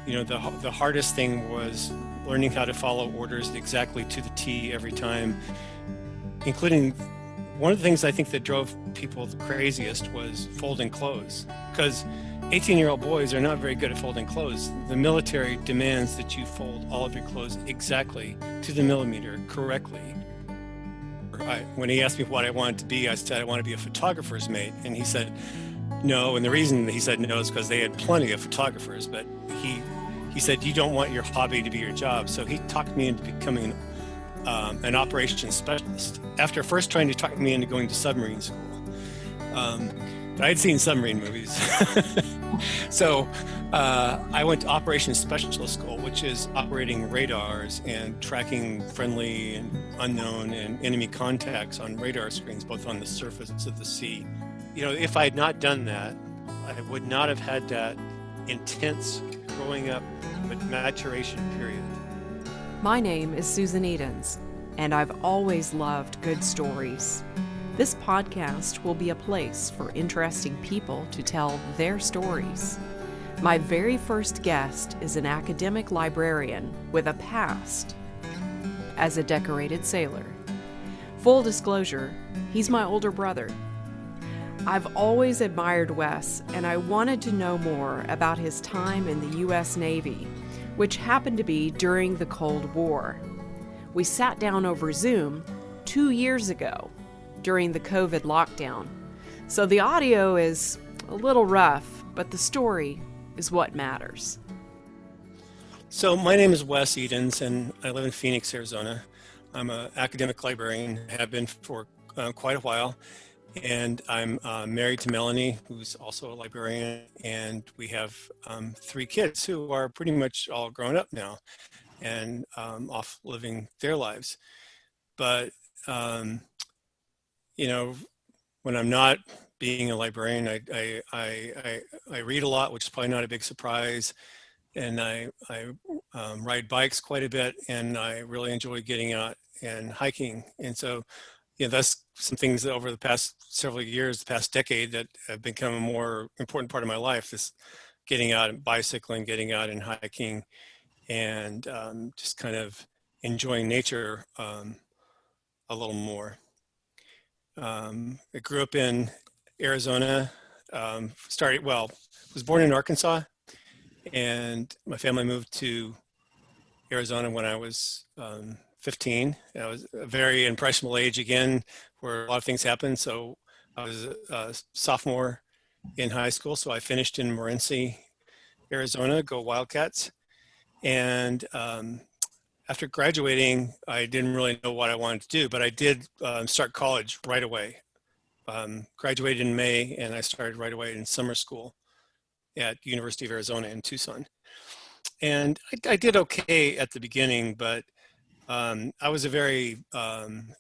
the hardest thing was learning how to follow orders exactly to the T every time, including one of the things I think that drove people the craziest was folding clothes, because 18-year-old boys are not very good at folding clothes. The military demands that you fold all of your clothes exactly to the millimeter correctly. When he asked me what I wanted to be, I said I want to be a photographer's mate, and he said no. And the reason he said no is because they had plenty of photographers, but he said you don't want your hobby to be your job. So he talked me into becoming an operations specialist after first trying to talk me into going to submarine school. But I'd seen submarine movies. So I went to operations specialist school, which is operating radars and tracking friendly and unknown and enemy contacts on radar screens, both on the surface of the sea. If I had not done that, I would not have had that intense growing up but maturation period. My name is Susan Edens, and I've always loved good stories. This podcast will be a place for interesting people to tell their stories. My very first guest is an academic librarian with a past as a decorated sailor. Full disclosure, he's my older brother. I've always admired Wes, and I wanted to know more about his time in the U.S. Navy, which happened to be during the Cold War. We sat down over Zoom 2 years ago during the COVID lockdown, so the audio is a little rough, but the story is what matters. So my name is Wes Edens, and I live in Phoenix, Arizona. I'm an academic librarian, have been for quite a while, and I'm married to Melanie, who's also a librarian, and we have 3 kids who are pretty much all grown up now and off living their lives. But when I'm not being a librarian, I read a lot, which is probably not a big surprise, and I ride bikes quite a bit, and I really enjoy getting out and hiking. And so, that's some things that over the past several years, the past decade, that have become a more important part of my life, this getting out and bicycling, getting out and hiking, and just kind of enjoying nature a little more. I grew up in Arizona, was born in Arkansas, and my family moved to Arizona when I was 15. I was a very impressionable age again, where a lot of things happened. So I was a sophomore in high school, so I finished in Morenci, Arizona, go Wildcats. And after graduating, I didn't really know what I wanted to do, but I did start college right away. Graduated in May, and I started right away in summer school at University of Arizona in Tucson. And I did okay at the beginning, but I was a very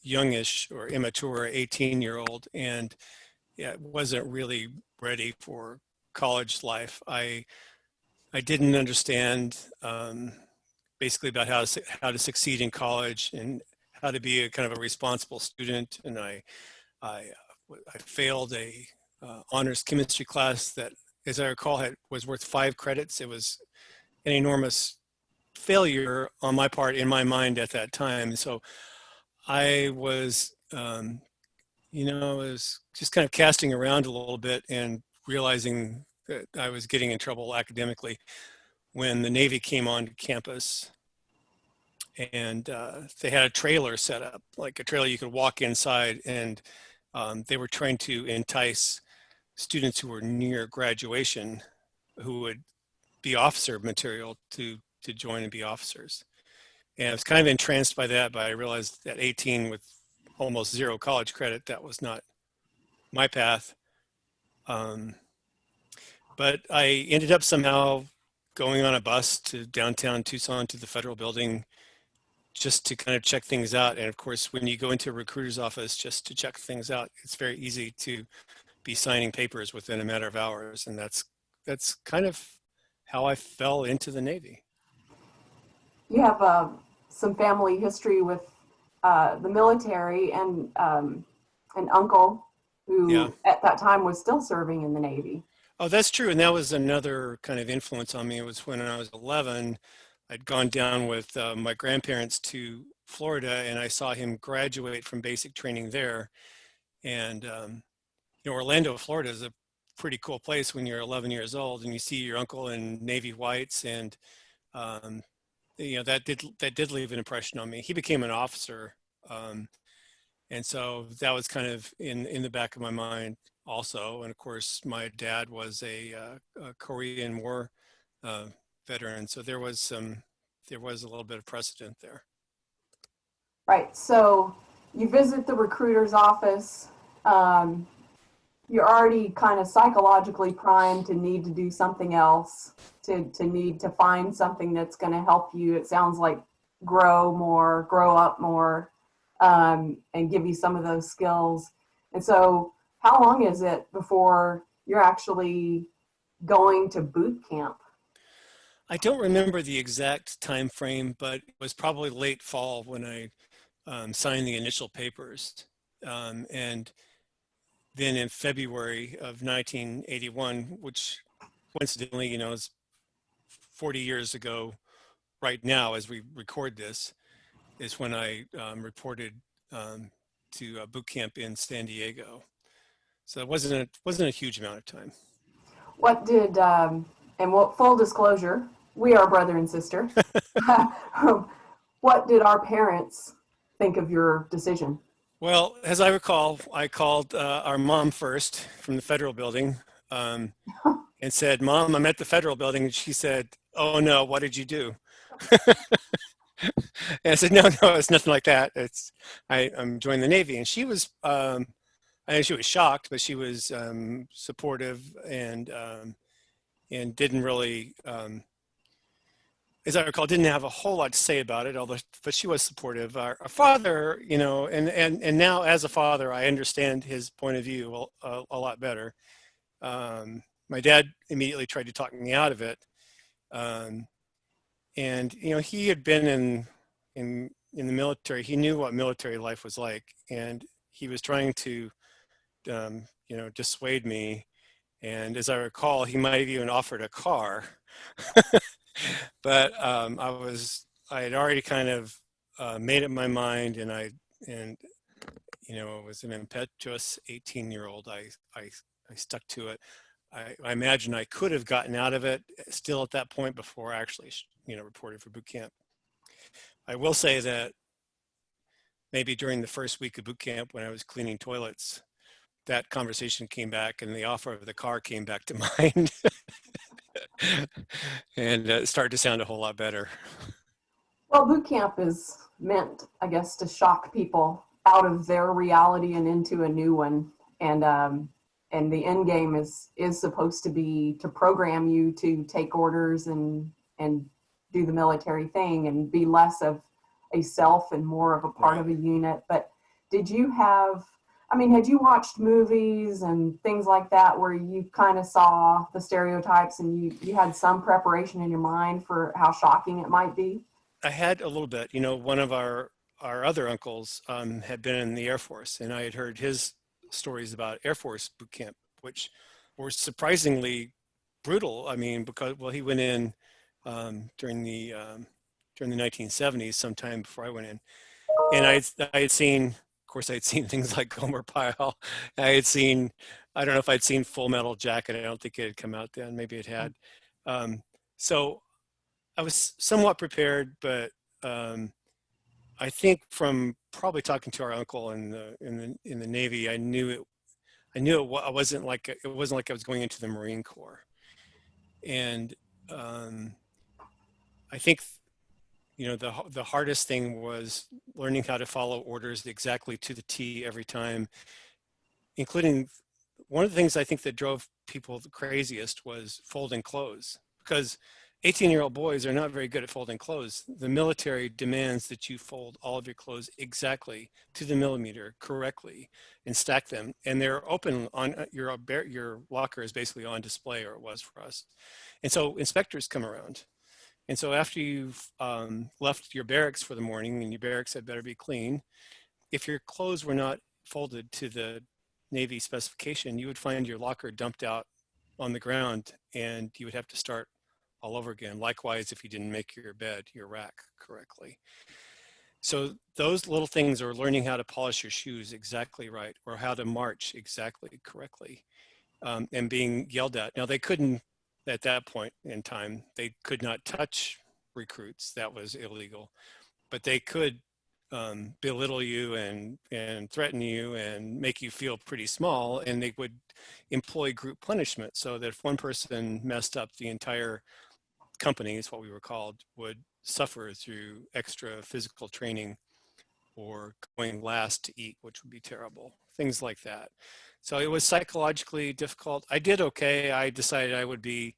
youngish or immature 18-year-old, and wasn't really ready for college life. I didn't understand basically about how to succeed in college and how to be a kind of a responsible student. And I failed a honors chemistry class that, as I recall, was worth 5 credits. It was an enormous failure on my part, in my mind at that time. So I was, was just kind of casting around a little bit and realizing that I was getting in trouble academically when the Navy came on campus, and they had a trailer set up, like a trailer you could walk inside, and they were trying to entice students who were near graduation, who would be officer material, to join and be officers. And I was kind of entranced by that, but I realized at 18 with almost 0 college credit, that was not my path. But I ended up somehow going on a bus to downtown Tucson to the federal building just to kind of check things out. And of course, when you go into a recruiter's office just to check things out, it's very easy to be signing papers within a matter of hours. And that's kind of how I fell into the Navy. You have some family history with the military, and an uncle who at that time was still serving in the Navy. Oh, that's true. And that was another kind of influence on me. It was when I was 11, I'd gone down with my grandparents to Florida and I saw him graduate from basic training there. And, Orlando, Florida is a pretty cool place when you're 11 years old and you see your uncle in Navy whites. And, um, that did leave an impression on me. He became an officer. Um, and so that was kind of in the back of my mind also. And of course, my dad was a Korean War uh, veteran, so there was a little bit of precedent there. Right. So you visit the recruiter's office. Um, you're already kind of psychologically primed to need to do something else, to need to find something that's going to help you. It sounds like grow more, grow up more, and give you some of those skills. And so, how long is it before you're actually going to boot camp? I don't remember the exact time frame, but it was probably late fall when I signed the initial papers. And then in February of 1981, which coincidentally, is 40 years ago right now as we record this, is when I reported to boot camp in San Diego. So it wasn't a huge amount of time. What did, and what, full disclosure, we are brother and sister. What did our parents think of your decision? Well, as I recall, I called our mom first from the federal building and said, "Mom, I'm at the federal building." And she said, "Oh no, what did you do?" And I said, "No, no, it's nothing like that. I'm joining the Navy." And I know she was shocked, but she was supportive and didn't really, as I recall, didn't have a whole lot to say about it. But she was supportive. Our father, and now as a father, I understand his point of view a lot better. My dad immediately tried to talk me out of it, um, and he had been in the military. He knew what military life was like, and he was trying to dissuade me. And as I recall, he might have even offered a car. But I had already kind of made up my mind, and it was an impetuous 18-year-old. I stuck to it. I imagine I could have gotten out of it still at that point before I actually, reported for boot camp. I will say that maybe during the first week of boot camp when I was cleaning toilets, that conversation came back and the offer of the car came back to mind. And it started to sound a whole lot better. Well, boot camp is meant, I guess, to shock people out of their reality and into a new one. And the end game is supposed to be to program you to take orders and do the military thing and be less of a self and more of a part of a unit. But did you have, I mean, had you watched movies and things like that where you kind of saw the stereotypes and you had some preparation in your mind for how shocking it might be? I had a little bit. One of our other uncles had been in the Air Force, and I had heard his stories about Air Force boot camp, which were surprisingly brutal. I mean, because he went in during the 1970s, sometime before I went in, and I had seen, of course, I had seen things like Gomer Pyle. I don't know if I'd seen Full Metal Jacket. I don't think it had come out then. Maybe it had. So I was somewhat prepared, but I think from probably talking to our uncle in the Navy, I knew it. I wasn't like I was going into the Marine Corps, and I think the hardest thing was learning how to follow orders exactly to the T every time, including one of the things I think that drove people the craziest was folding clothes, because 18-year-old boys are not very good at folding clothes. The military demands that you fold all of your clothes exactly to the millimeter correctly and stack them. And they're open on your locker is basically on display, or it was for us. And so inspectors come around. And so after you've left your barracks for the morning and your barracks had better be clean, if your clothes were not folded to the Navy specification, you would find your locker dumped out on the ground, and you would have to start all over again. Likewise, if you didn't make your bed, your rack correctly. So those little things, are learning how to polish your shoes exactly right, or how to march exactly correctly, and being yelled at. Now they couldn't, at that point in time, they could not touch recruits. That was illegal, but they could belittle you and threaten you and make you feel pretty small, and they would employ group punishment, so that if one person messed up, the entire company, is what we were called, would suffer through extra physical training, or going last to eat, which would be terrible, things like that. So it was psychologically difficult. I did okay. I decided I would be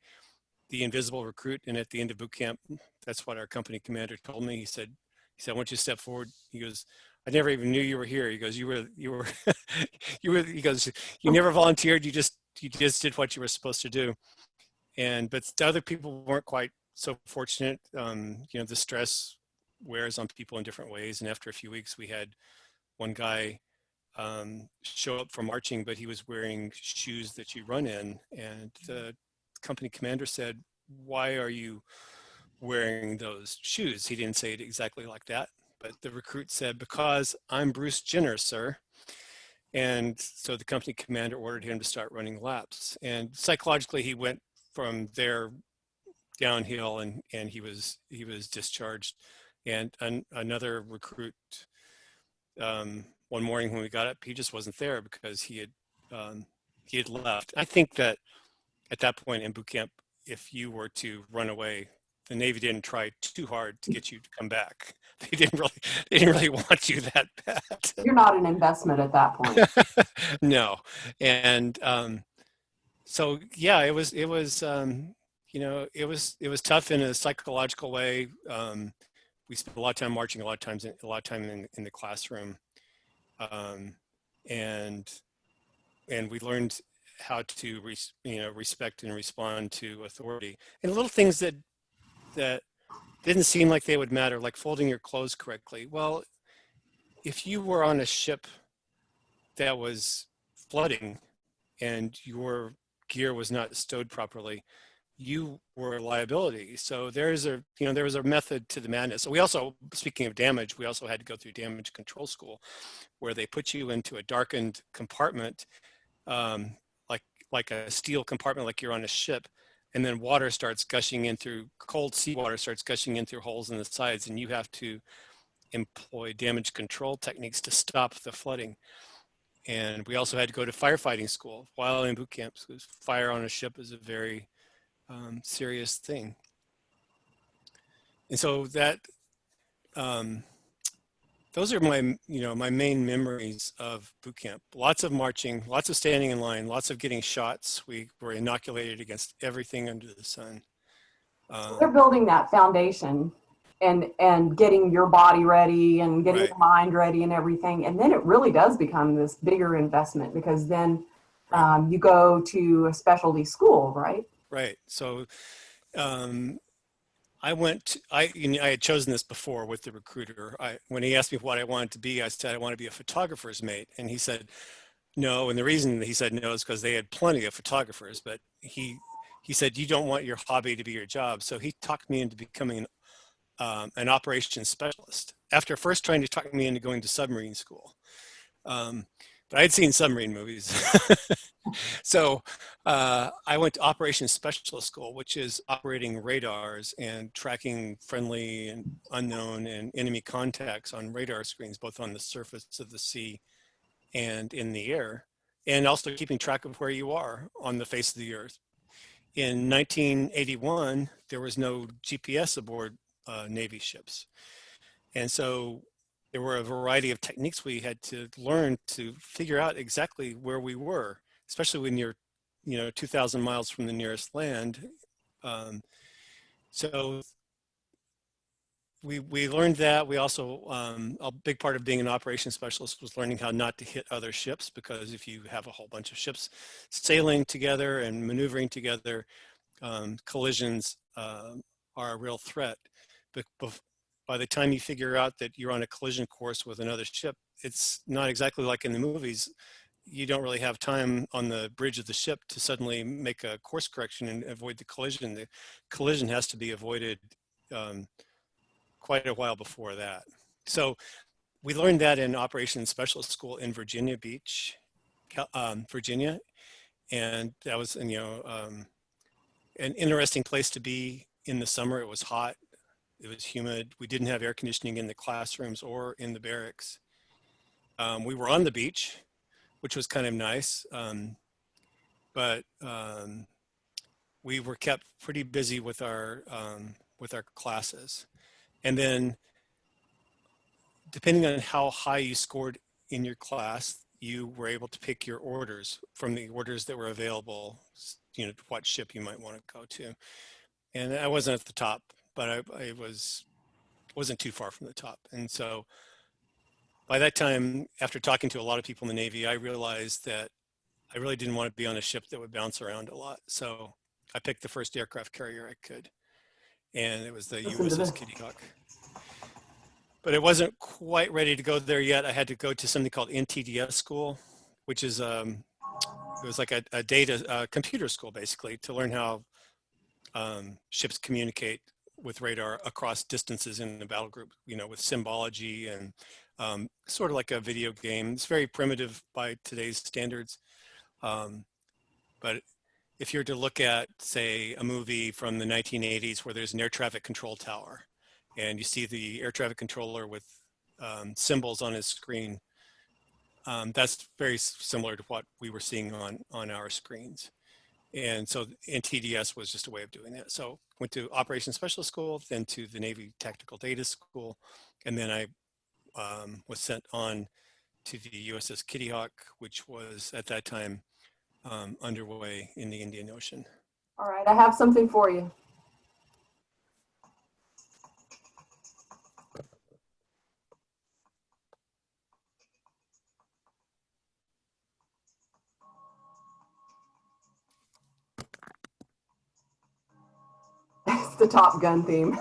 the invisible recruit, and at the end of boot camp, that's what our company commander told me. He said, "I want you to step forward." He goes, "I never even knew you were here." He goes, "You were, he goes, "You never volunteered. You just did what you were supposed to do." But the other people weren't quite so fortunate. The stress wears on people in different ways. And after a few weeks, we had one guy show up for marching, but he was wearing shoes that you run in. And the company commander said, "Why are you wearing those shoes?" He didn't say it exactly like that, but the recruit said, "Because I'm Bruce Jenner, sir." And so the company commander ordered him to start running laps. And psychologically, he went from there downhill, and he was discharged. And another recruit, one morning when we got up, he just wasn't there because he had left. I think that at that point in boot camp, if you were to run away, the Navy didn't try too hard to get you to come back. They didn't really want you that bad. You're not an investment at that point. No. And so yeah, it was tough in a psychological way. We spent a lot of time marching, a lot of time in the classroom, and we learned how to respect and respond to authority, and little things that didn't seem like they would matter, like folding your clothes correctly. Well, if you were on a ship that was flooding and your gear was not stowed properly, you were a liability. So there was a method to the madness. So we also, speaking of damage, we also had to go through damage control school, where they put you into a darkened compartment, like a steel compartment, like you're on a ship, and then water starts gushing in through, cold seawater starts gushing in through holes in the sides, and you have to employ damage control techniques to stop the flooding. And we also had to go to firefighting school while in boot camp, because fire on a ship is a very serious thing. And so that those are my main memories of boot camp. Lots of marching, lots of standing in line, lots of getting shots. We were inoculated against everything under the sun. So they're building that foundation and getting your body ready and getting Right. your mind ready and everything. And then it really does become this bigger investment, because then you go to a specialty school, right? Right. So I had chosen this before with the recruiter. When he asked me what I wanted to be, I said, I want to be a photographer's mate. And he said, no. And the reason he said no is because they had plenty of photographers, but he said, you don't want your hobby to be your job. So he talked me into becoming an operations specialist, after first trying to talk me into going to submarine school. But I'd seen submarine movies. So I went to operations specialist school, which is operating radars and tracking friendly and unknown and enemy contacts on radar screens, both on the surface of the sea and in the air, and also keeping track of where you are on the face of the earth. In 1981, there was no GPS aboard Navy ships. And so there were a variety of techniques we had to learn to figure out exactly where we were, especially when you're 2,000 miles from the nearest land. So we learned that. We also, a big part of being an operations specialist was learning how not to hit other ships, because if you have a whole bunch of ships sailing together and maneuvering together, collisions are a real threat. But by the time you figure out that you're on a collision course with another ship, it's not exactly like in the movies. you don't really have time on the bridge of the ship to suddenly make a course correction and avoid the collision. The collision has to be avoided quite a while before that. So we learned that in Operations Specialist School in Virginia Beach, Virginia, and that was, an interesting place to be in the summer. It was hot, it was humid. We didn't have air conditioning in the classrooms or in the barracks. We were on the beach, which was kind of nice, but we were kept pretty busy with our classes. And then, depending on how high you scored in your class, you were able to pick your orders from the orders that were available, what ship you might want to go to. And I wasn't at the top, but I wasn't too far from the top. And so by that time, after talking to a lot of people in the Navy, I realized that I really didn't want to be on a ship that would bounce around a lot. So I picked the first aircraft carrier I could, and it was the USS Kitty Hawk. But it wasn't quite ready to go there yet. I had to go to something called NTDS school, which is it was like a computer school, basically, to learn how ships communicate with radar across distances in the battle group, with symbology and sort of like a video game. It's very primitive by today's standards. But if you're to look at, say, a movie from the 1980s where there's an air traffic control tower, and you see the air traffic controller with symbols on his screen, that's very similar to what we were seeing on our screens. And so NTDS was just a way of doing that. So went to Operations Specialist School, then to the Navy Tactical Data School, and then I was sent on to the USS Kitty Hawk, which was at that time underway in the Indian Ocean. All right, I have something for you. It's the Top Gun theme.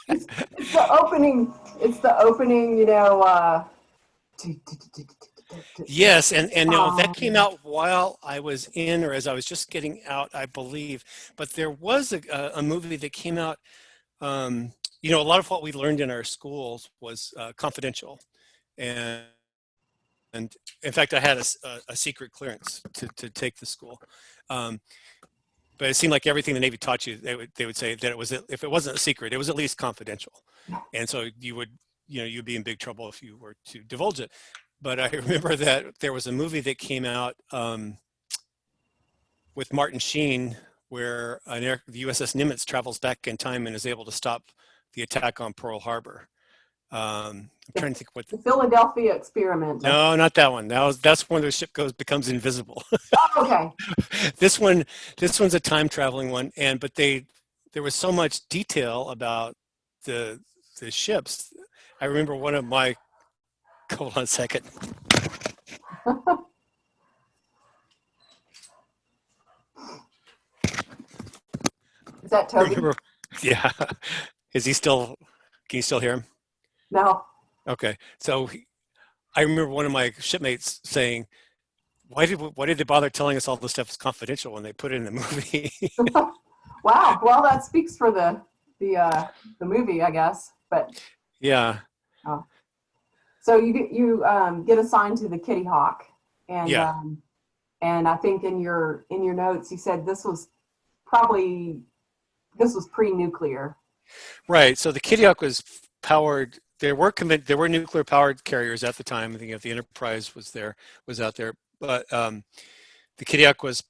It's the opening. It's the opening. Yes, and no, that came out while I was in, or as I was just getting out, I believe. But there was a movie that came out. A lot of what we learned in our schools was confidential, and in fact, I had a secret clearance to take the school. But it seemed like everything the Navy taught you, they would say that it was, if it wasn't a secret, it was at least confidential, and so you'd be in big trouble if you were to divulge it. But I remember that there was a movie that came out with Martin Sheen where the USS Nimitz travels back in time and is able to stop the attack on Pearl Harbor. I'm trying to think what the Philadelphia Experiment. No, not that one. That's when the ship becomes invisible. Oh, okay. This one's a time traveling one, but there was so much detail about the ships. I remember one of my. Hold on a second. Is that Toby? Yeah. Is he still? Can you still hear him? No. Okay. So I remember one of my shipmates saying, why did they bother telling us all this stuff is confidential when they put it in the movie? Wow. Well, that speaks for the movie, I guess. But yeah. Oh. So you get assigned to the Kitty Hawk, and yeah. And I think in your notes you said this was pre-nuclear. Right. So the Kitty Hawk was powered. There were nuclear powered carriers at the time. I think the Enterprise was out there, but the Kitty Hawk was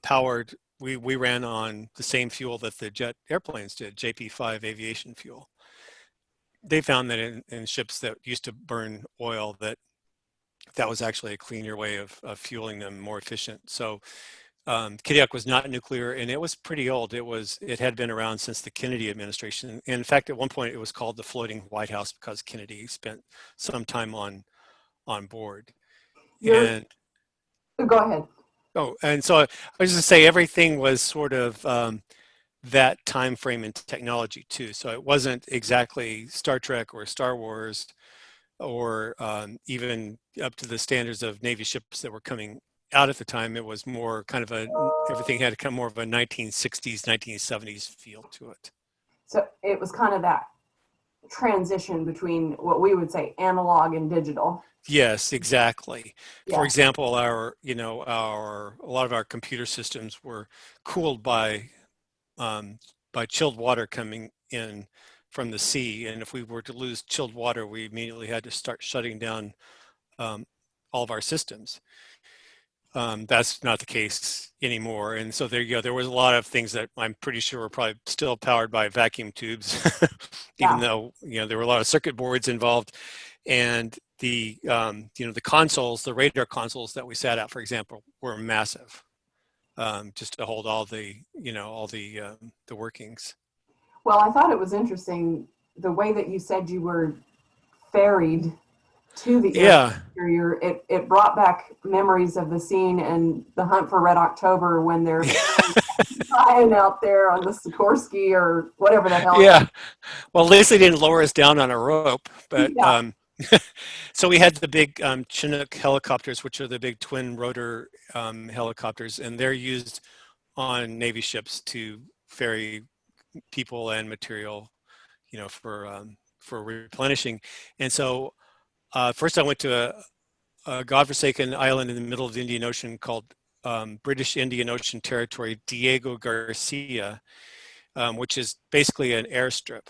powered. We ran on the same fuel that the jet airplanes did, JP5 aviation fuel. They found that in ships that used to burn oil, that was actually a cleaner way of fueling them, more efficient. So Kitty Hawk was not nuclear, and it was pretty old. It had been around since the Kennedy administration. And in fact, at one point it was called the Floating White House because Kennedy spent some time on board. Go ahead. Oh, and so I was just to say everything was sort of that time frame in technology too. So it wasn't exactly Star Trek or Star Wars, or even up to the standards of Navy ships that were coming out at the time. It was more kind of everything had to come more of a 1960s, 1970s feel to it. So it was kind of that transition between what we would say analog and digital. Yes, exactly. For Yeah. example, a lot of our computer systems were cooled by chilled water coming in from the sea. And if we were to lose chilled water, we immediately had to start shutting down all of our systems. That's not the case anymore. And so there you go. There was a lot of things that I'm pretty sure were probably still powered by vacuum tubes, even Yeah. though, there were a lot of circuit boards involved. And the consoles, the radar consoles that we sat at, for example, were massive, just to hold all the workings. Well, I thought it was interesting the way that you said you were ferried to the Yeah. carrier. It brought back memories of the scene in The Hunt for Red October when they're flying out there on the Sikorsky or whatever the hell. Yeah. Well, at least they didn't lower us down on a rope, but Yeah. so we had the big Chinook helicopters, which are the big twin rotor helicopters, and they're used on Navy ships to ferry people and material, for replenishing. And so first I went to a godforsaken island in the middle of the Indian Ocean called British Indian Ocean Territory, Diego Garcia, which is basically an airstrip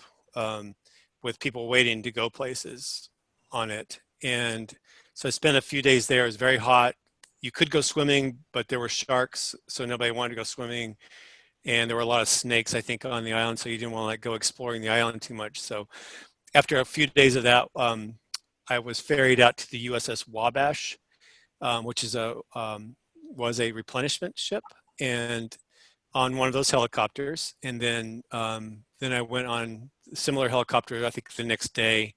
with people waiting to go places on it. And so I spent a few days there. It was very hot. You could go swimming, but there were sharks, so nobody wanted to go swimming. And there were a lot of snakes, I think, on the island, so you didn't want to go exploring the island too much. So after a few days of that, I was ferried out to the USS Wabash, which was a replenishment ship, and on one of those helicopters. And then I went on a similar helicopter, I think the next day,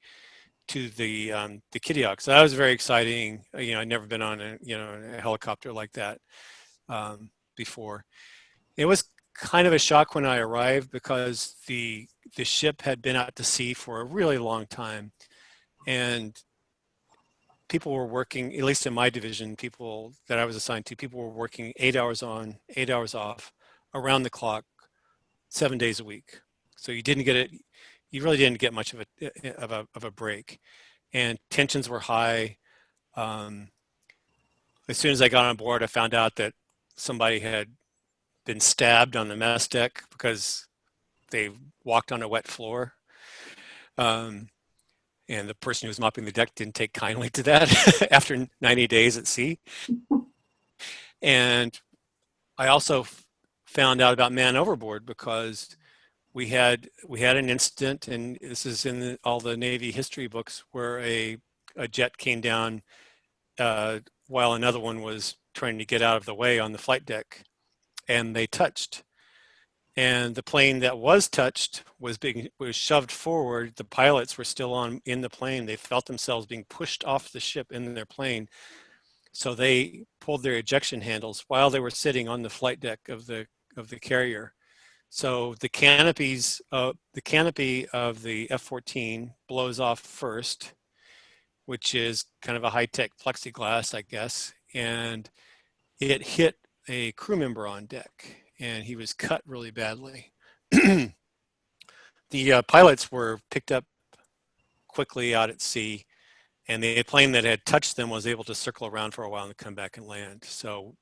to the Kittiawak. So that was very exciting. I'd never been on a helicopter like that before. It was kind of a shock when I arrived because the ship had been out to sea for a really long time, and people were working, at least in my division, people that I was assigned to, people were working 8 hours on, 8 hours off, around the clock, 7 days a week. So you really didn't get much of a break, and tensions were high. As soon as I got on board, I found out that somebody had been stabbed on the mess deck because they walked on a wet floor. And the person who was mopping the deck didn't take kindly to that after 90 days at sea. And I also found out about man overboard because we had an incident, and this is in all the Navy history books, where a jet came down while another one was trying to get out of the way on the flight deck, and they touched. And the plane that was touched was shoved forward. The pilots were still in the plane. They felt themselves being pushed off the ship in their plane. So they pulled their ejection handles while they were sitting on the flight deck of the carrier. So the canopy of the F-14 blows off first, which is kind of a high-tech plexiglass, I guess, and it hit a crew member on deck, and he was cut really badly. The pilots were picked up quickly out at sea, and the plane that had touched them was able to circle around for a while and come back and land. So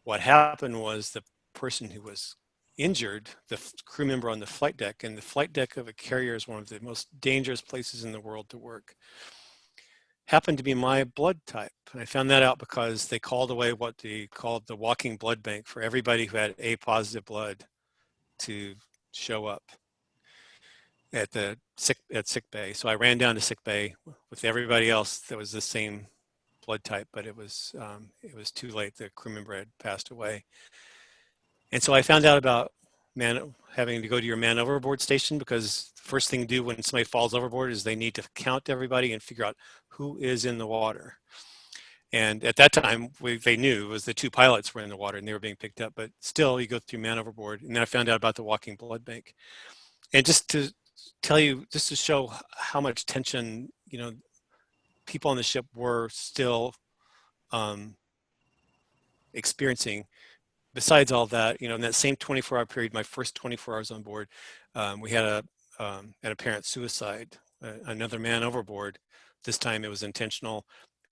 what happened was the person who was injured, the crew member on the flight deck, and the flight deck of a carrier is one of the most dangerous places in the world to work, happened to be my blood type. And I found that out because they called away what they called the walking blood bank for everybody who had A positive blood to show up at sick bay. So I ran down to sick bay with everybody else that was the same blood type, but it was too late. The crew member had passed away. And so I found out about having to go to your man overboard station, because the first thing to do when somebody falls overboard is they need to count everybody and figure out who is in the water. And at that time, they knew it was the two pilots were in the water and they were being picked up, but still you go through man overboard. And then I found out about the walking blood bank. And just to tell you, just to show how much tension, people on the ship were still experiencing. Besides all that, in that same 24-hour period, my first 24 hours on board, we had an apparent suicide, another man overboard. This time it was intentional.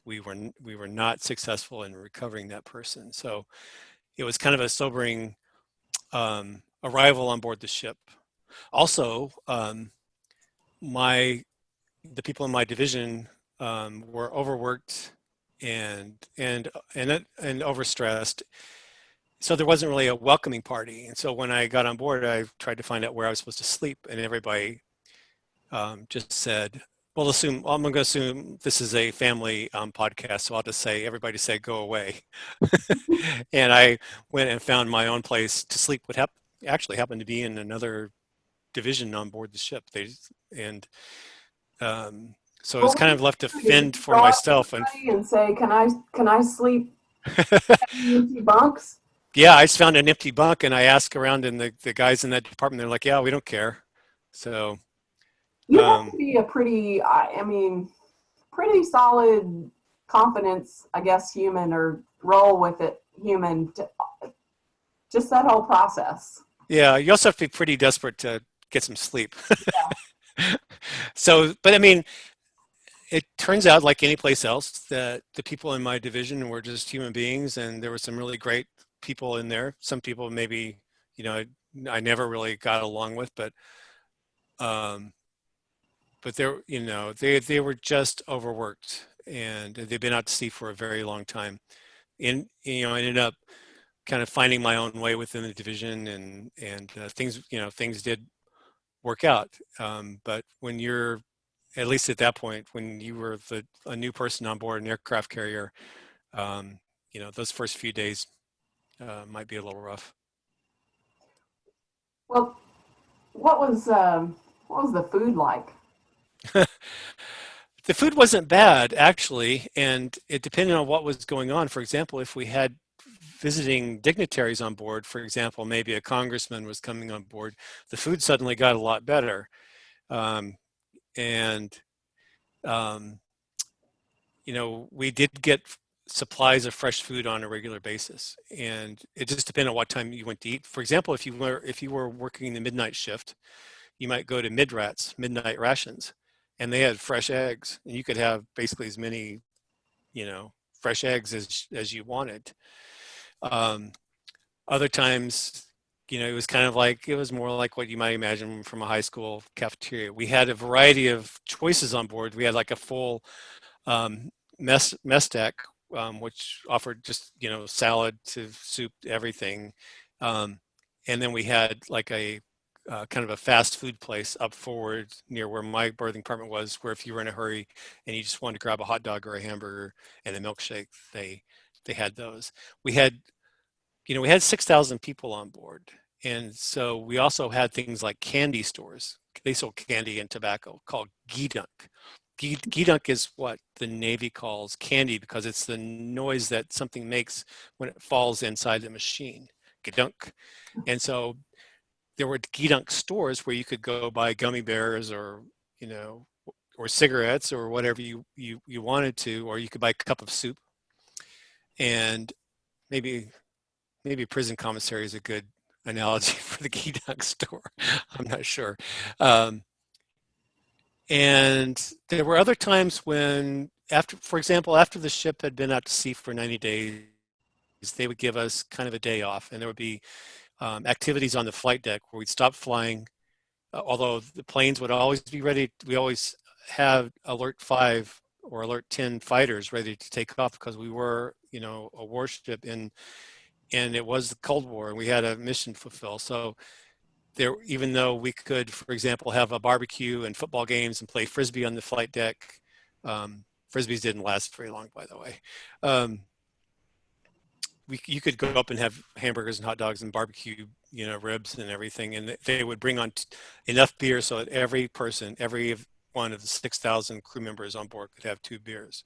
We were not successful in recovering that person. So it was kind of a sobering arrival on board the ship. Also, the people in my division were overworked and overstressed. So there wasn't really a welcoming party. And so when I got on board, I tried to find out where I was supposed to sleep, and everybody just said, "Well, I'm going to assume this is a family podcast, so I'll just say everybody said go away." And I went and found my own place to sleep. What actually happened to be in another division on board the ship. So I was kind of left to fend for myself and say, "Can I sleep in empty bunks?" Yeah, I just found an empty bunk and I asked around, and the guys in that department, they're like, "Yeah, we don't care." So you have to be a pretty solid confidence, I guess, human, or roll with it human, just that whole process. Yeah, you also have to be pretty desperate to get some sleep. Yeah. So, but I mean, it turns out, like any place else, that the people in my division were just human beings, and there were some really great people in there. Some people maybe, I never really got along with, but they were just overworked, and they've been out to sea for a very long time. And I ended up kind of finding my own way within the division, and things did work out. But when you're, at least at that point, when you were a new person on board an aircraft carrier, those first few days might be a little rough. Well, what was the food like? The food wasn't bad, actually, and it depended on what was going on. For example, if we had visiting dignitaries on board, for example, maybe a congressman was coming on board, the food suddenly got a lot better. We did get supplies of fresh food on a regular basis, and it just depended on what time you went to eat. For example, if you were working the midnight shift, you might go to midnight rations, and they had fresh eggs, and you could have basically as many, fresh eggs as you wanted. Other times, it was more like what you might imagine from a high school cafeteria. We had a variety of choices on board. We had like a full mess deck, which offered just salad to soup to everything, and then we had like a kind of a fast food place up forward near where my berthing compartment was, where if you were in a hurry and you just wanted to grab a hot dog or a hamburger and a milkshake, they had those. We had 6,000 people on board, and so we also had things like candy stores. They sold candy and tobacco called gidunk. Gidunk is what the Navy calls candy because it's the noise that something makes when it falls inside the machine. Gidunk. And so there were gidunk stores where you could go buy gummy bears or cigarettes or whatever you wanted to, or you could buy a cup of soup. And maybe prison commissary is a good analogy for the gidunk store. I'm not sure. And there were other times when, for example, after the ship had been out to sea for 90 days, they would give us kind of a day off, and there would be activities on the flight deck where we'd stop flying, although the planes would always be ready. We always have Alert 5 or Alert 10 fighters ready to take off because we were, a warship, and it was the Cold War, and we had a mission to fulfill. So there, even though we could, for example, have a barbecue and football games and play Frisbee on the flight deck, Frisbees didn't last very long, by the way. You could go up and have hamburgers and hot dogs and barbecue, ribs and everything, and they would bring on enough beer so that every one of the 6,000 crew members on board could have 2 beers.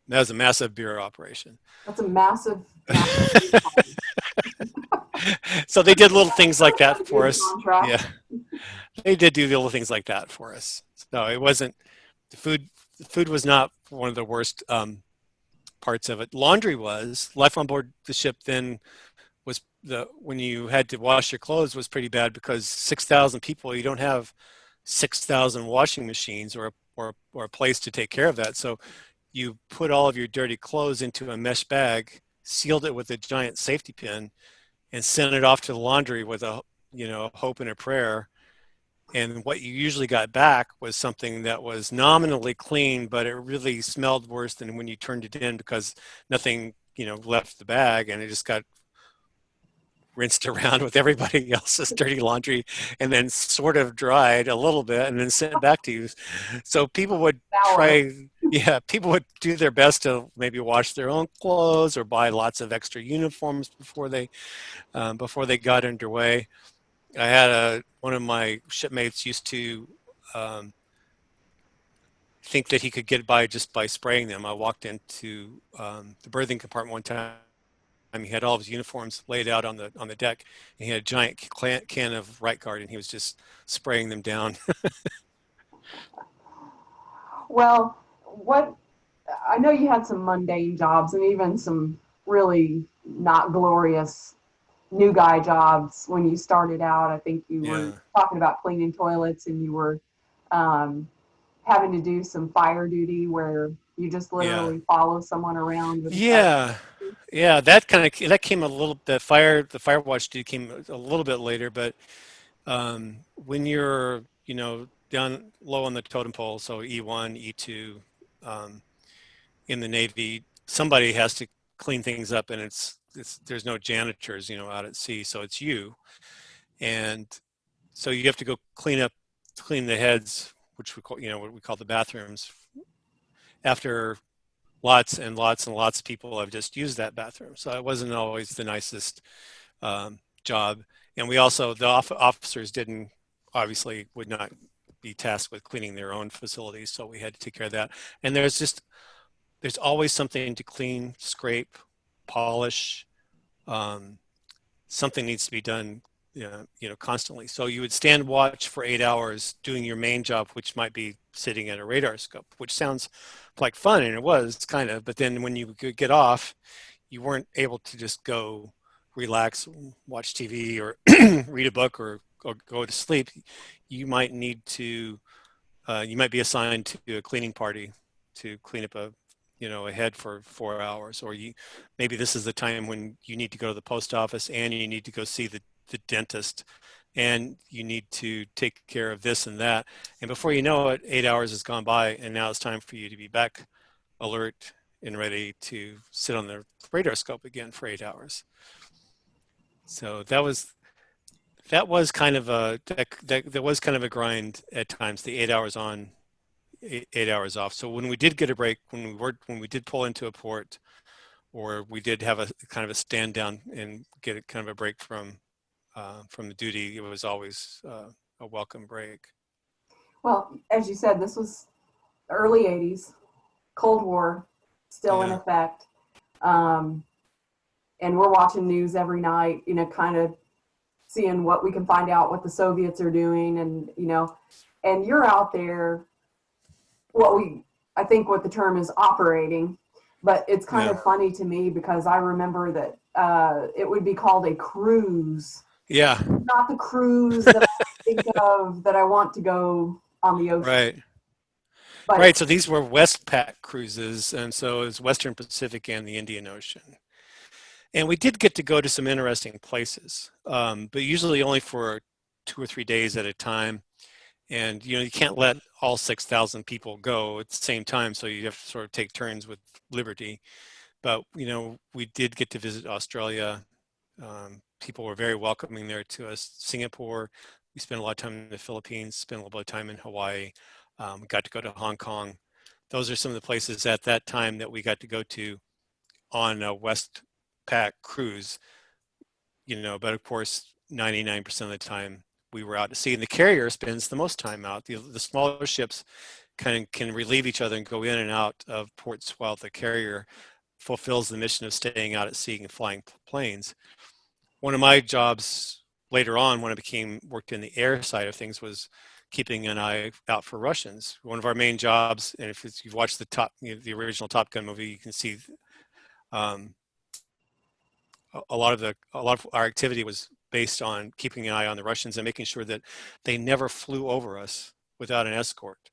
And that was a massive beer operation. That's a massive So they did little things like that for us. Yeah, they did do little things like that for us. So it wasn't the food was not one of the worst parts of it. Laundry was. Life on board the ship then was when you had to wash your clothes was pretty bad because 6,000 people, you don't have 6,000 washing machines or a place to take care of that. So you put all of your dirty clothes into a mesh bag, sealed it with a giant safety pin, and sent it off to the laundry with a hope and a prayer. And what you usually got back was something that was nominally clean, but it really smelled worse than when you turned it in because nothing left the bag, and it just got rinsed around with everybody else's dirty laundry and then sort of dried a little bit and then sent back to you. So people would people would do their best to maybe wash their own clothes or buy lots of extra uniforms before they got underway. I had one of my shipmates used to think that he could get by just by spraying them. I walked into the berthing compartment one time. He had all of his uniforms laid out on the deck, and he had a giant can of Right Guard, and he was just spraying them down. Well, I know you had some mundane jobs and even some really not glorious new guy jobs when you started out. I think you were talking about cleaning toilets, and you were having to do some fire duty where you just literally follow someone around with that came a little. The fire watch duty came a little bit later, but when you're down low on the totem pole, so E1, E2, in the Navy, somebody has to clean things up, and it's there's no janitors out at sea, so it's you, and so you have to go clean the heads, which we call what we call the bathrooms, after lots and lots and lots of people have just used that bathroom. So it wasn't always the nicest job. And we also, the officers would not be tasked with cleaning their own facilities. So we had to take care of that. And there's always something to clean, scrape, polish. Something needs to be done, constantly. So you would stand watch for 8 hours doing your main job, which might be sitting at a radar scope, which sounds like fun, and it was kind of, but then when you could get off, you weren't able to just go relax, watch TV, or read a book, or go to sleep. You might need to, you might be assigned to a cleaning party to clean up a head for 4 hours, or maybe this is the time when you need to go to the post office and you need to go see the dentist, and you need to take care of this and that. And before you know it, 8 hours has gone by, and now it's time for you to be back alert and ready to sit on the radar scope again for 8 hours. So that was kind of a grind at times, the 8 hours on, 8 hours off. So when we did get a break, when we did pull into a port, or we did have a kind of a stand down and get a kind of a break from the duty, it was always a welcome break. Well, as you said, this was early 80s, Cold War still in effect. And we're watching news every night, kind of seeing what we can find out what the Soviets are doing. And, and you're out there, I think what the term is operating, but it's kind of funny to me because I remember that it would be called a cruise. Yeah. Not the cruise that I think of that I want to go on the ocean. Right. But right. So these were Westpac cruises, and so it was Western Pacific and the Indian Ocean. And we did get to go to some interesting places, but usually only for 2 or 3 days at a time. And you can't let all 6,000 people go at the same time, so you have to sort of take turns with liberty. But we did get to visit Australia. People were very welcoming there to us. Singapore, we spent a lot of time in the Philippines, spent a little bit of time in Hawaii. We got to go to Hong Kong. Those are some of the places at that time that we got to go to on a Westpac cruise. But of course, 99% of the time we were out to sea, and the carrier spends the most time out. The smaller ships can relieve each other and go in and out of ports while the carrier fulfills the mission of staying out at sea and flying planes. One of my jobs later on, when I worked in the air side of things, was keeping an eye out for Russians. One of our main jobs, and if you've watched the original Top Gun movie, you can see um, a lot of our activity was based on keeping an eye on the Russians and making sure that they never flew over us without an escort.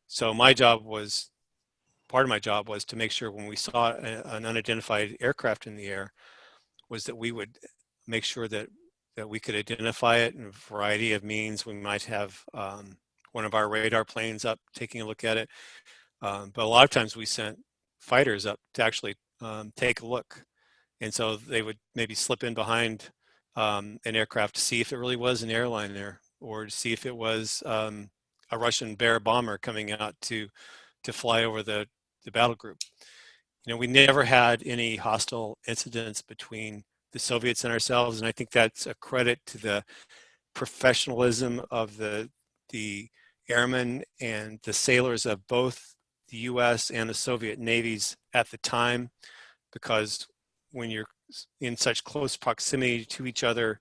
So part of my job was to make sure when we saw an unidentified aircraft in the air, was that we would make sure that we could identify it in a variety of means. We might have one of our radar planes up taking a look at it, but a lot of times we sent fighters up to actually take a look. And so they would maybe slip in behind an aircraft to see if it really was an airline there, or to see if it was a Russian Bear bomber coming out to fly over the battle group. We never had any hostile incidents between the Soviets and ourselves, and I think that's a credit to the professionalism of the airmen and the sailors of both the U.S. and the Soviet navies at the time, because when you're in such close proximity to each other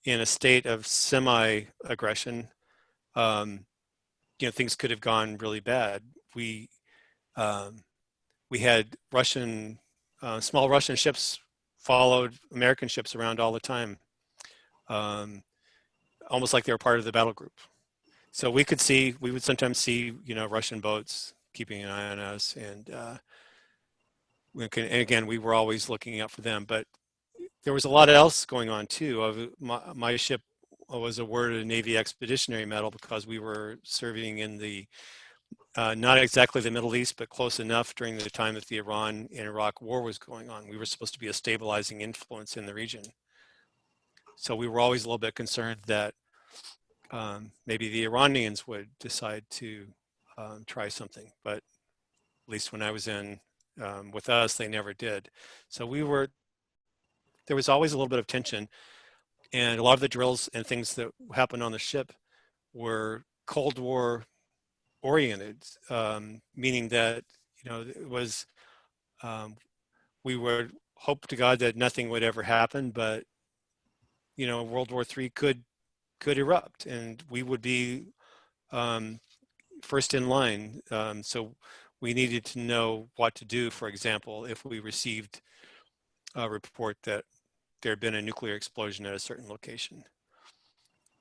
in a state of semi-aggression, things could have gone really bad. We had small Russian ships followed American ships around all the time, almost like they were part of the battle group. So we would sometimes see, Russian boats keeping an eye on us, and again, we were always looking out for them. But there was a lot else going on too. My ship was awarded a Navy Expeditionary Medal because we were serving in the not exactly the Middle East, but close enough during the time that the Iran and Iraq war was going on. We were supposed to be a stabilizing influence in the region. So we were always a little bit concerned that maybe the Iranians would decide to try something, but at least when I was in with us, they never did. So there was always a little bit of tension, and a lot of the drills and things that happened on the ship were Cold War oriented, meaning that it was we would hope to God that nothing would ever happen, but World War III could erupt, and we would be first in line. So we needed to know what to do. For example, if we received a report that there had been a nuclear explosion at a certain location,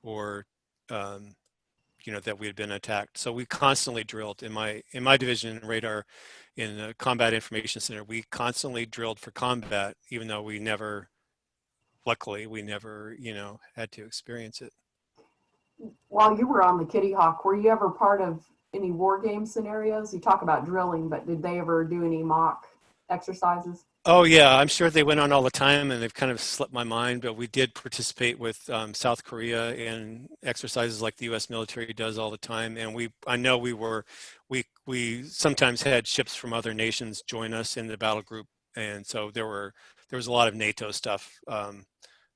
or that we had been attacked. So we constantly drilled in my division in radar, in the Combat Information Center. We constantly drilled for combat, even though luckily we never had to experience it. While you were on the Kitty Hawk, were you ever part of any war game scenarios? You talk about drilling, but did they ever do any mock exercises? Oh yeah, I'm sure they went on all the time, and they've kind of slipped my mind, but we did participate with South Korea in exercises like the U.S. military does all the time. And I know we sometimes had ships from other nations join us in the battle group. And so there was a lot of NATO stuff, a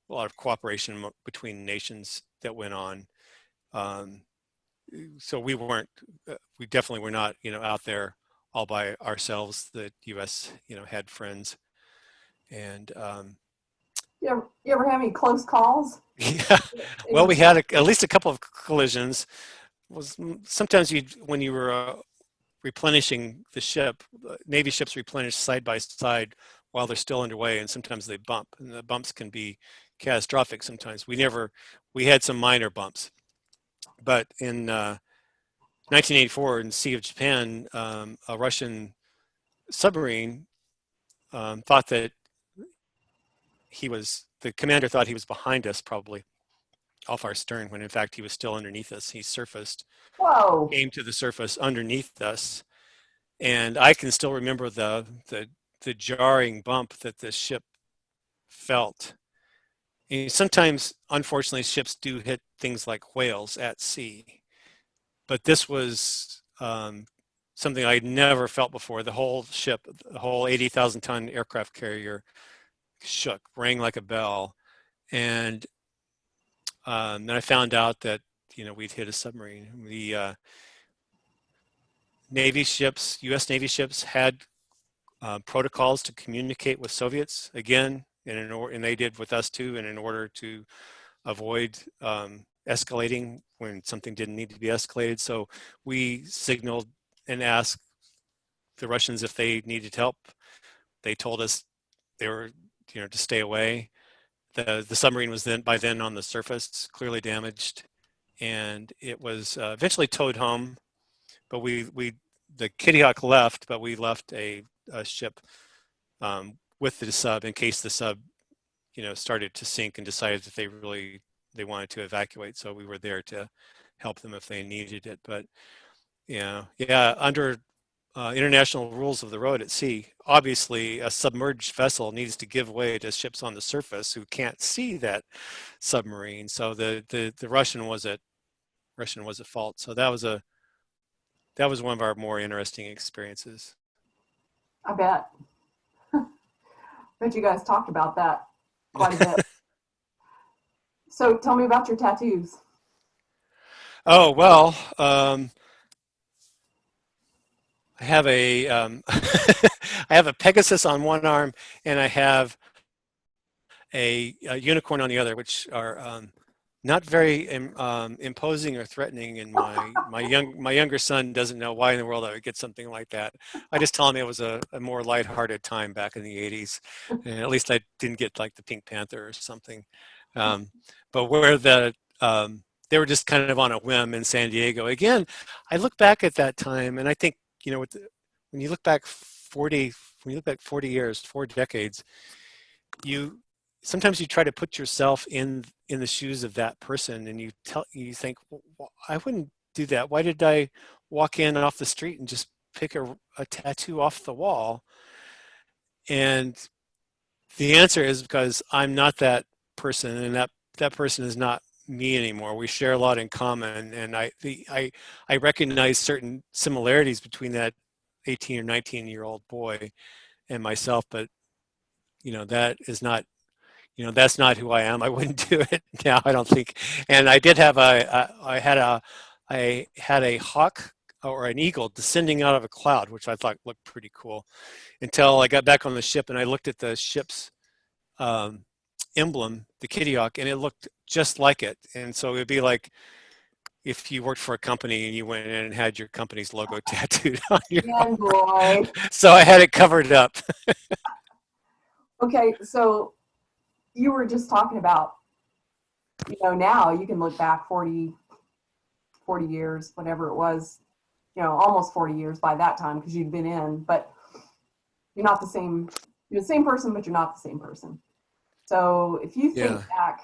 lot of cooperation between nations that went on. So we definitely were not, out there all by ourselves. The U.S., had friends. And You ever have any close calls? yeah, well, we had at least a couple of collisions. Sometimes when you were replenishing the ship, Navy ships replenish side by side while they're still underway, and sometimes they bump, and the bumps can be catastrophic sometimes. We had some minor bumps, but in 1984 in the Sea of Japan, a Russian submarine thought that the commander thought he was behind us, probably off our stern, when in fact he was still underneath us. He surfaced, came to the surface underneath us, and I can still remember the jarring bump that the ship felt. And sometimes, unfortunately, ships do hit things like whales at sea, but this was something I'd never felt before. The whole ship, the whole 80,000-ton aircraft carrier, shook, rang like a bell, and then I found out that we'd hit a submarine. The Navy ships, U.S. Navy ships, had protocols to communicate with Soviets again, and they did with us too. And in order to avoid escalating when something didn't need to be escalated. So we signaled and asked the Russians if they needed help. They told us they were, to stay away. The submarine was by then on the surface, clearly damaged, and it was eventually towed home. But the Kitty Hawk left, but we left a ship with the sub in case the sub, started to sink and decided that they wanted to evacuate. So we were there to help them if they needed it. But under international rules of the road at sea, obviously a submerged vessel needs to give way to ships on the surface who can't see that submarine. So the Russian was at fault. So that was one of our more interesting experiences. I bet. Bet you guys talked about that quite a bit. So tell me about your tattoos. Oh, well, I have a I have a Pegasus on one arm, and I have a unicorn on the other, which are not very imposing or threatening. And my younger son doesn't know why in the world I would get something like that. I just tell him it was a more lighthearted time back in the '80s, and at least I didn't get like the Pink Panther or something. But where they were just kind of on a whim in San Diego. Again, I look back at that time, and I think when you look back 40 years, 4 decades, sometimes you try to put yourself in the shoes of that person, and you think, well, I wouldn't do that. Why did I walk in off the street and just pick a tattoo off the wall? And the answer is because I'm not that person, and that person is not me anymore. We share a lot in common, and I recognize certain similarities between that 18 or 19-year-old boy and myself, but that is not, that's not who I am. I wouldn't do it now, I don't think. And I did have I had a hawk or an eagle descending out of a cloud, which I thought looked pretty cool, until I got back on the ship and I looked at the ship's emblem, the Kitty Hawk, and it looked just like it. And so it'd be like if you worked for a company and you went in and had your company's logo tattooed on your arm. Boy. So I had it covered up. Okay, so you were just talking about, now you can look back 40 years, whatever it was, almost 40 years by that time because you'd been in, but you're not the same. You're the same person, but you're not the same person. So if you think back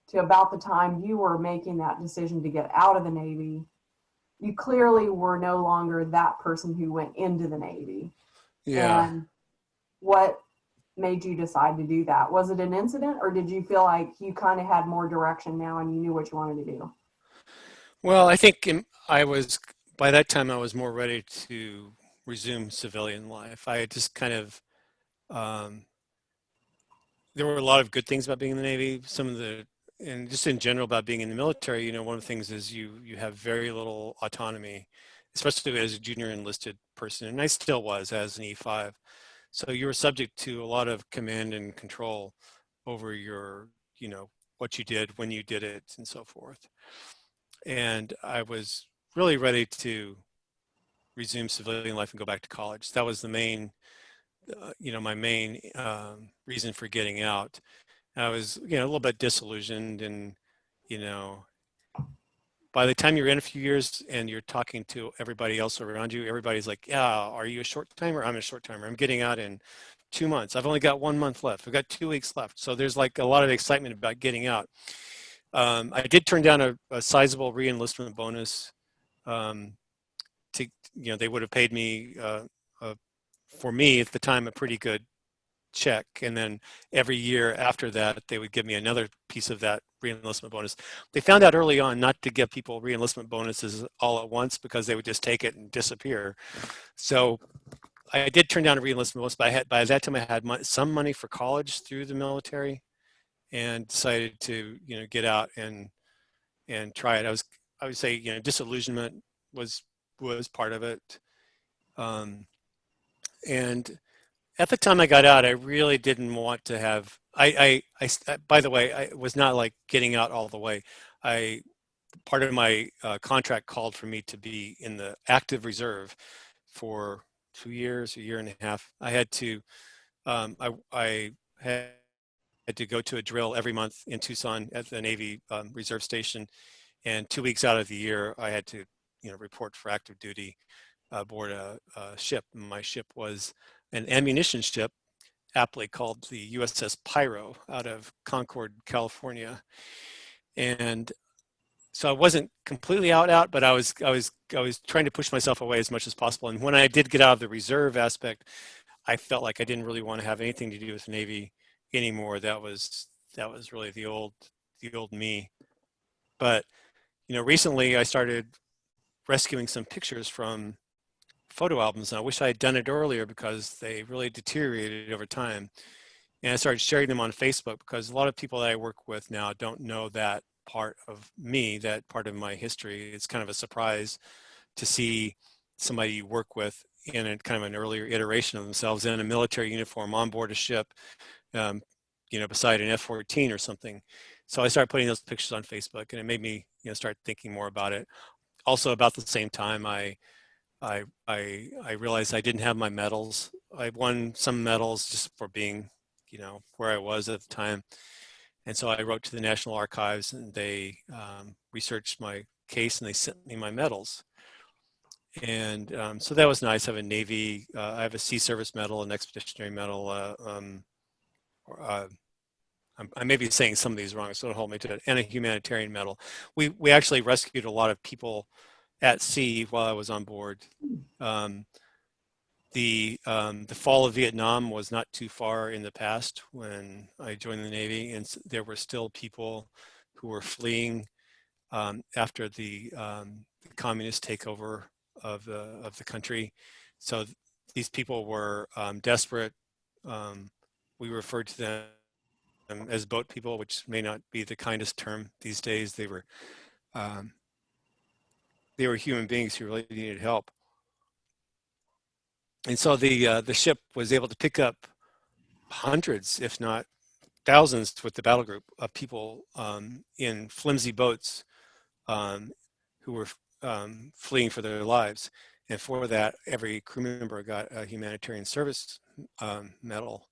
to about the time you were making that decision to get out of the Navy, you clearly were no longer that person who went into the Navy. Yeah. And what made you decide to do that? Was it an incident, or did you feel like you kind of had more direction now and you knew what you wanted to do? Well, I think by that time I was more ready to resume civilian life. I had just kind of, there were a lot of good things about being in the Navy. And just in general about being in the military, one of the things is you have very little autonomy, especially as a junior enlisted person. And I still was as an E5. So you were subject to a lot of command and control over your, what you did, when you did it, and so forth. And I was really ready to resume civilian life and go back to college. That was the main, my main reason for getting out. I was, a little bit disillusioned, and, by the time you're in a few years and you're talking to everybody else around you, everybody's like, yeah, are you a short timer? I'm a short timer. I'm getting out in 2 months. I've only got 1 month left. I've got 2 weeks left. So there's like a lot of excitement about getting out. I did turn down a sizable re-enlistment bonus. They would have paid me, for me at the time, a pretty good check, and then every year after that they would give me another piece of that re-enlistment bonus. They found out early on not to give people re-enlistment bonuses all at once because they would just take it and disappear. So I did turn down a re-enlistment bonus, but by that time I had some money for college through the military, and decided to get out and try it. I would say disillusionment was part of it, and at the time I got out, I really didn't want to have by the way, I was not like getting out all the way. I Part of my contract called for me to be in the active reserve for 2 years, a year and a half. I had to go to a drill every month in Tucson at the Navy Reserve Station, and 2 weeks out of the year, I had to, report for active duty aboard a ship. My ship was an ammunition ship, aptly called the USS Pyro, out of Concord, California, and so I wasn't completely out, but I was trying to push myself away as much as possible. And when I did get out of the reserve aspect, I felt like I didn't really want to have anything to do with the Navy anymore. That was really the old me. But recently I started rescuing some pictures from photo albums, and I wish I had done it earlier because they really deteriorated over time. And I started sharing them on Facebook because a lot of people that I work with now don't know that part of me, that part of my history. It's kind of a surprise to see somebody you work with in a kind of an earlier iteration of themselves in a military uniform on board a ship, um, beside an F-14 or something. So I started putting those pictures on Facebook, and it made me, start thinking more about it. Also, about the same time, I realized I didn't have my medals. I won some medals just for being, where I was at the time. And so I wrote to the National Archives, and they researched my case, and they sent me my medals. And so that was nice. I have a Navy, I have a Sea Service Medal, an Expeditionary Medal. I may be saying some of these wrong, so don't hold me to it. And a Humanitarian Medal. We actually rescued a lot of people at sea while I was on board. Um, the fall of Vietnam was not too far in the past when I joined the Navy, and there were still people who were fleeing after the communist takeover of the country. So these people were desperate. We referred to them as boat people, which may not be the kindest term these days. Um, they were human beings who really needed help. And so the ship was able to pick up hundreds, if not thousands, with the battle group of people in flimsy boats who were fleeing for their lives. And for that, every crew member got a humanitarian service medal.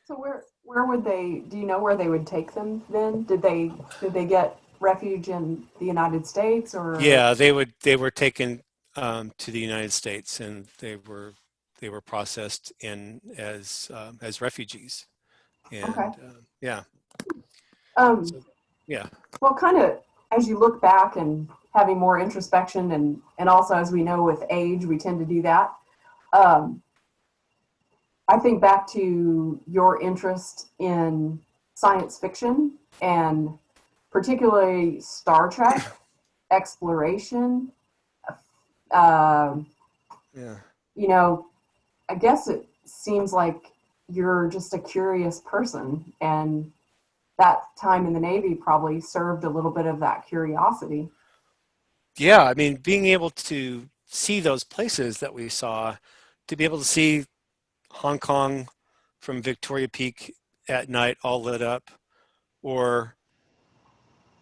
So where would they? Do you know where they would take them then? Did they get refuge in the United States or? Yeah, they were taken to the United States, and they were processed in as refugees. Okay. And yeah, Um, so yeah. well, kind of as you look back and having more introspection, and also as we know with age, we tend to do that. Um, I think back to your interest in science fiction and particularly Star Trek, exploration. Uh, Yeah. you know, I guess it seems like you're just a curious person, and that time in the Navy probably served a little bit of that curiosity. Yeah, I mean, being able to see those places that we saw, to be able to see Hong Kong from Victoria Peak at night all lit up, or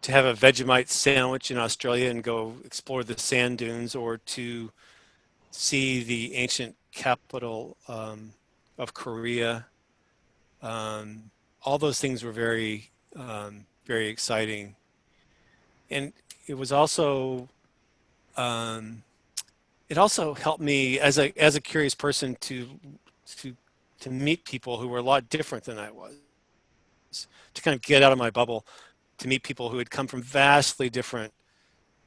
to have a Vegemite sandwich in Australia and go explore the sand dunes, or to see the ancient capital of Korea. Um, all those things were very exciting. And it was also, um, it also helped me as a curious person to to meet people who were a lot different than I was, to kind of get out of my bubble, to meet people who had come from vastly different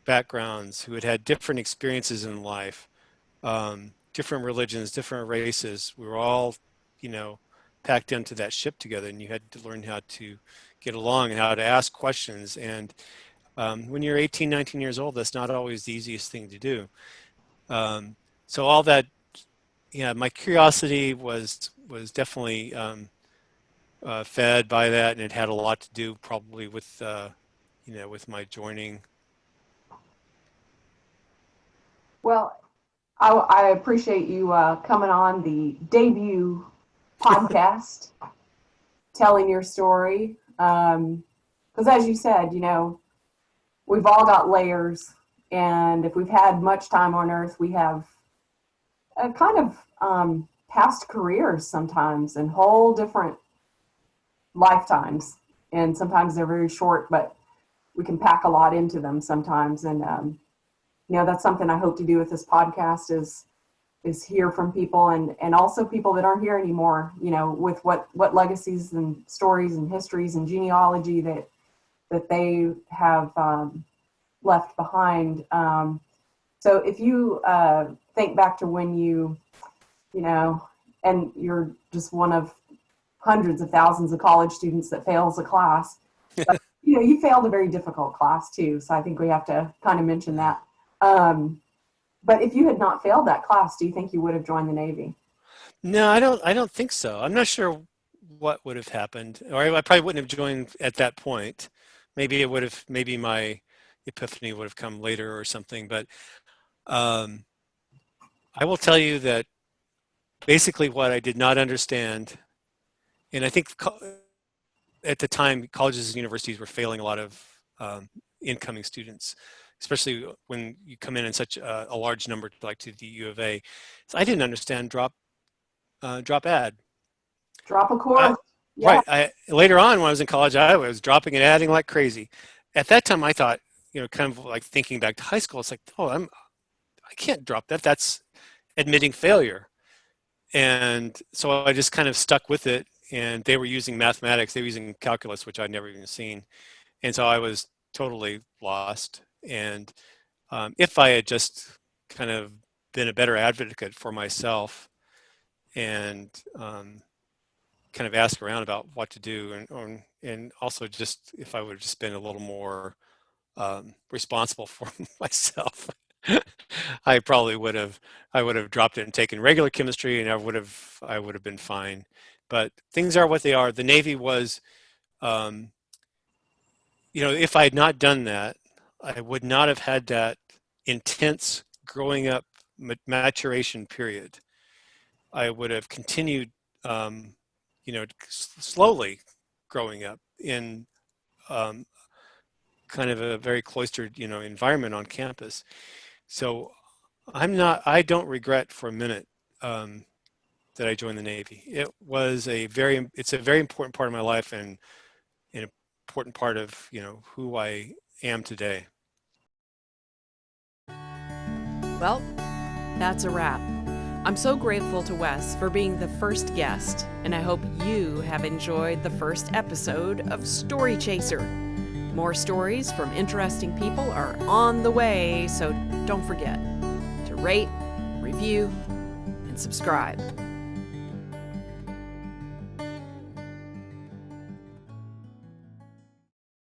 backgrounds, who had had different experiences in life, different religions, different races. We were all, you know, packed into that ship together, and you had to learn how to get along and how to ask questions. And when you're 18, 19 years old, that's not always the easiest thing to do. So all that, yeah, my curiosity was definitely fed by that, and it had a lot to do probably with with my joining. Well, I appreciate you coming on the debut podcast. telling your story. Because as you said, we've all got layers, and if we've had much time on Earth, we have a kind of past careers sometimes and whole different lifetimes. And sometimes they're very short, but we can pack a lot into them sometimes. And, that's something I hope to do with this podcast is hear from people and also people that aren't here anymore, with what legacies and stories and histories and genealogy that they have left behind. So if you think back to when and you're just one of hundreds of thousands of college students that fails a class, but, you failed a very difficult class too. So I think we have to kind of mention that. But if you had not failed that class, do you think you would have joined the Navy? No, I don't think so. I'm not sure what would have happened, or I probably wouldn't have joined at that point. Maybe my epiphany would have come later or something. But I will tell you that basically what I did not understand, and I think at the time colleges and universities were failing a lot of incoming students, especially when you come in such a large number like to the U of A. So I didn't understand drop ad. Drop a course. Yeah. Right. Later on when I was in college, I was dropping and adding like crazy. At that time I thought, kind of like thinking back to high school, it's like, I can't drop that. That's admitting failure. And so I just kind of stuck with it, and they were using mathematics, they were using calculus, which I'd never even seen. And so I was totally lost. And if I had just kind of been a better advocate for myself and kind of ask around about what to do, and also just if I would have just been a little more responsible for myself, I would have dropped it and taken regular chemistry, and I would have been fine. But things are what they are. The Navy was, if I had not done that, I would not have had that intense growing up maturation period. I would have continued, slowly growing up in kind of a very cloistered, environment on campus. So I don't regret for a minute that I joined the Navy. It's a very important part of my life, and an important part of, who I am today. Well, that's a wrap. I'm so grateful to Wes for being the first guest, and I hope you have enjoyed the first episode of Story Chaser. More stories from interesting people are on the way, so don't forget to rate, review, and subscribe.